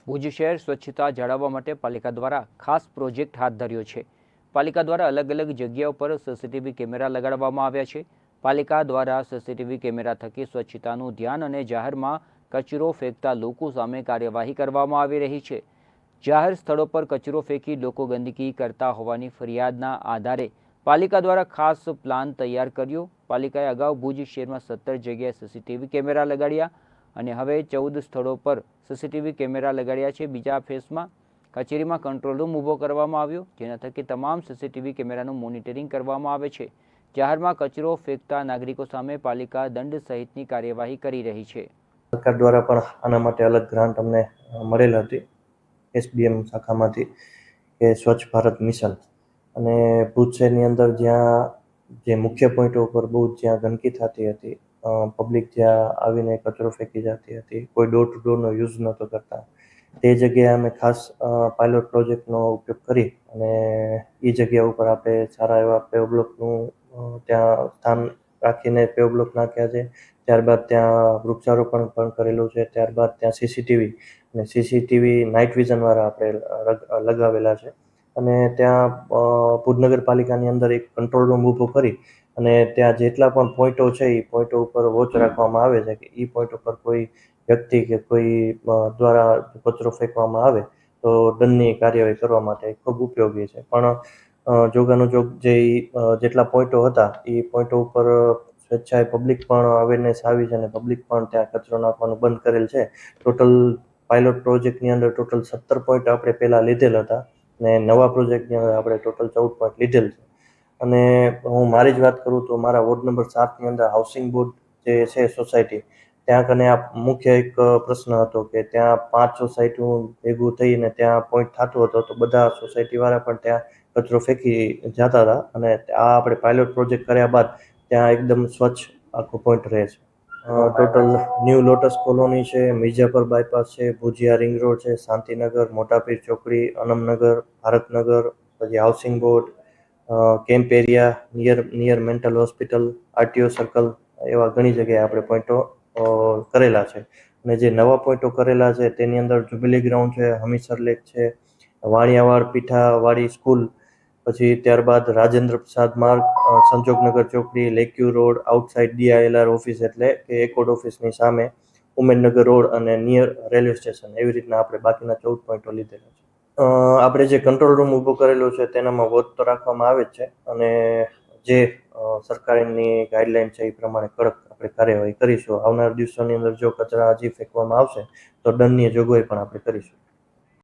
ભુજ શહેર સ્વચ્છતા જાળવવા માટે પાલિકા દ્વારા ખાસ પ્રોજેક્ટ હાથ ધર્યો છે। પાલિકા દ્વારા અલગ અલગ જગ્યાઓ પર સીસીટીવી કેમેરા લગાડવામાં આવ્યા છે। પાલિકા દ્વારા સીસીટીવી કેમેરા થકી સ્વચ્છતાનું ધ્યાન અને જાહેરમાં કચરો ફેંકતા લોકો સામે કાર્યવાહી કરવામાં આવી રહી છે। જાહેર સ્થળો પર કચરો ફેંકી લોકો ગંદકી કરતા હોવાની ફરિયાદના આધારે પાલિકા દ્વારા ખાસ પ્લાન તૈયાર કર્યો। પાલિકાએ અગાઉ ભુજ શહેરમાં 17 જગ્યાએ સીસીટીવી કેમેરા લગાડ્યા અને હવે 14 સ્થળો પર સીસીટીવી કેમેરા લગાડ્યા છે। બીજા ફેઝમાં કચેરીમાં કંટ્રોલ રૂમ ઊભો કરવામાં આવ્યો, જેના થકી તમામ સીસીટીવી કેમેરાનું મોનિટરિંગ કરવામાં આવે છે। જાહેરમાં કચરો ફેંકતા નાગરિકો સામે પાલિકા દંડ સહિતની કાર્યવાહી કરી રહી છે। સરકાર દ્વારા પણ આના માટે અલગ ગ્રાન્ટ અમને મળેલ હતી SBM શાખામાંથી કે સ્વચ્છ ભારત મિશન, અને ભુજ શહેરની અંદર જ્યાં જે મુખ્ય પોઈન્ટો ઉપર બહુ જ્યાં ગંદકી થતી હતી, પબ્લિક જ્યાં આવીને કચરો ફેંકી જતી હતી, કોઈ ડોર ટુ ડોરનો યુઝ નહોતો કરતા, તે જગ્યાએ અમે ખાસ પાયલોટ પ્રોજેક્ટનો ઉપયોગ કરી અને એ જગ્યા ઉપર આપણે સારા એવા પેવ બ્લોકનું ત્યાં સ્થાન રાખીને પેવ બ્લોક નાખ્યા છે। ત્યારબાદ ત્યાં વૃક્ષારોપણ પણ કરેલું છે। ત્યારબાદ ત્યાં સીસીટીવી નાઇટ વિઝનવાળા આપણે લગાવેલા છે, અને ત્યાં ભુજ નગરપાલિકાની અંદર એક કંટ્રોલ રૂમ ઊભો કરી અને ત્યાં જેટલા પણ પોઈન્ટો છે એ પોઈન્ટો ઉપર વોચ રાખવામાં આવે છે કે એ પોઈન્ટ ઉપર કોઈ વ્યક્તિ કે કોઈ દ્વારા કચરો ફેંકવામાં આવે તો દંડની કાર્યવાહી કરવા માટે ખૂબ ઉપયોગી છે। પણ જોગાનુજોગ જેટલા પોઈન્ટો હતા એ પોઈન્ટો ઉપર સ્વેચ્છાએ પબ્લિક પણ અવેરનેસ આવી છે અને પબ્લિક પણ ત્યાં કચરો નાખવાનું બંધ કરેલ છે। ટોટલ પાયલોટ પ્રોજેક્ટની અંદર ટોટલ 17 પોઈન્ટ આપણે પહેલાં લીધેલ હતા ને નવા પ્રોજેક્ટની અંદર આપણે ટોટલ 14 પોઈન્ટ લીધેલ છે। અને હું મારી જ વાત કરું તો મારા વોર્ડ નંબર 7ની અંદર હાઉસિંગ બોર્ડ જે છે સોસાયટી, ત્યાં કને આ મુખ્ય એક પ્રશ્ન હતો કે ત્યાં 5 સોસાયટીઓ ભેગું થઈને ત્યાં પોઈન્ટ થતો હતો, તો બધા સોસાયટીવાળા પણ ત્યાં કચરો ફેંકી જતા હતા, અને આ આપણે પાયલોટ પ્રોજેક્ટ કર્યા બાદ ત્યાં એકદમ સ્વચ્છ આખો પોઈન્ટ રહે છે। ટોટલ ન્યૂ લોટસ કોલોની છે, મિર્જાપર બાયપાસ છે, ભુજિયા રિંગ રોડ છે, શાંતિનગર, મોટાપીર ચોકડી, અનમનગર, ભારતનગર, પછી housing board, camp area, near mental hospital, RTO circle, એવા ઘણી જગ્યાએ આપણે પોઈન્ટો કરેલા છે। અને જે નવા પોઈન્ટો કરેલા છે તેની અંદર જુબિલી ગ્રાઉન્ડ છે, હમીસર લેક છે, વાણિયાવાડ પીઠાવાડી સ્કૂલ, પછી ત્યારબાદ રાજેન્દ્ર પ્રસાદ માર્ગ, સંજોગનગર ચોકડી, લેક્યુ રોડ, આઉટસાઇડ DILR ઓફિસ એટલે કે એકોડ ઓફિસની સામે, ઉમેદનગર રોડ અને નિયર રેલવે સ્ટેશન, એવી રીતના આપણે બાકીના 14 પોઈન્ટો લીધેલા છે। આપણે જે કંટ્રોલ રૂમ ઊભો કરેલો છે તેનામાં વોચ તો રાખવામાં આવે જ છે, અને જે સરકારની ગાઈડલાઈન છે એ પ્રમાણે કડક આપણે કાર્યવાહી કરીશું। આવનાર દિવસોની અંદર જો કચરા હજી ફેંકવામાં આવશે તો દંડનીય જોગવાઈ પણ આપણે કરીશું।